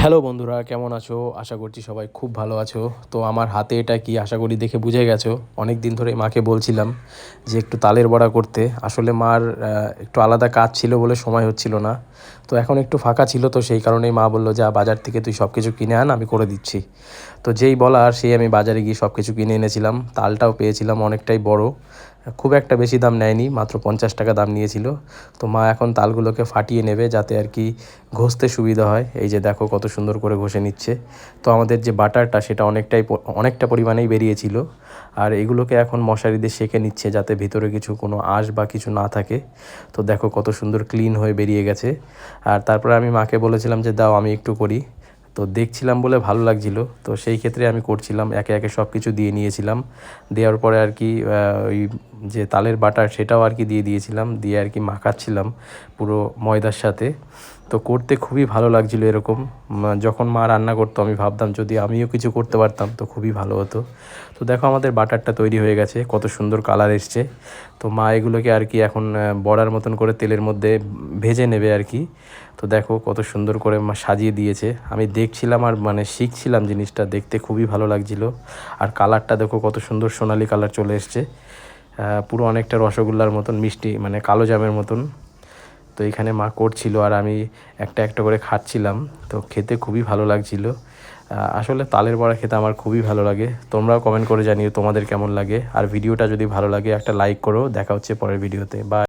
Hello বন্ধুরা, কেমন আছো? আশা করছি সবাই খুব ভালো আছো। তো আমার হাতে এটা কি আশা করি দেখে বুঝে গেছো। অনেক দিন ধরে মাকে বলছিলাম যে একটু তালের বড়া করতে। আসলে মার একটু আলাদা কাজ ছিল বলে সময় হচ্ছিল না। তো এখন একটু ফাঁকা ছিল, তো সেই কারণেই মা বললো যা বাজার থেকে তুই সব কিছু কিনে আন, আমি করে দিচ্ছি। তো যেই বলার সেই আমি বাজারে গিয়ে সব কিছু কিনে এনেছিলাম। তালটাও পেয়েছিলাম অনেকটাই বড়, খুব একটা বেশি দাম নেয়নি, মাত্র 50 টাকা দাম নিয়েছিল। তো মা এখন তালগুলোকে ফাটিয়ে নেবে যাতে আর কি ঘষতে সুবিধা হয়। এই যে দেখো কত সুন্দর করে ঘষে নিচ্ছে। তো আমাদের যে বাটারটা সেটা অনেকটা পরিমাণেই বেরিয়েছিল। আর এগুলোকে এখন মশারি দিয়ে সেঁকে নিচ্ছে যাতে ভিতরে কোনো আঁশ বা কিছু না থাকে। তো দেখো কত সুন্দর ক্লিন হয়ে বেরিয়ে গেছে। আর তারপরে আমি মাকে বলেছিলাম যে দাও আমি একটু করি। তো দেখছিলাম বলে ভালো লাগছিল, তো সেই ক্ষেত্রে আমি করছিলাম, একে একে সব কিছু দিয়ে নিয়েছিলাম। দেওয়ার পরে আর কি ওই যে তালের বাটার সেটাও আর কি দিয়ে দিয়েছিলাম, দিয়ে আর কি মাখাচ্ছিলাম পুরো ময়দার সাথে। তো করতে খুবই ভালো লাগছিল এরকম। যখন মা রান্না করতো আমি ভাবতাম যদি আমিও কিছু করতে পারতাম তো খুবই ভালো হতো। তো দেখো আমাদের বাটারটা তৈরি হয়ে গেছে, কত সুন্দর কালার এসছে। তো মা এগুলোকে আর কি এখন বড়ার মতন করে তেলের মধ্যে ভেজে নেবে আর কি। তো দেখো কত সুন্দর করে মা সাজিয়ে দিয়েছে। আমি দেখছিলাম আর শিখছিলাম, জিনিসটা দেখতে খুবই ভালো লাগছিল। আর কালারটা দেখো কত সুন্দর সোনালি কালার চলে এসছে, পুরো অনেকটা রসগোল্লার মতন মিষ্টি, কালো জামের মতন। তো এখানে মা করছিল আর আমি একটা একটা করে খাচ্ছিলাম। তো খেতে খুবই ভালো লাগছিল। আসলে তালের বড়া খেতে আমার খুবই ভালো লাগে। তোমরাও কমেন্ট করে জানিও তোমাদের কেমন লাগে। আর ভিডিওটা যদি ভালো লাগে একটা লাইক করো। দেখা হচ্ছে পরের ভিডিওতে। বাই।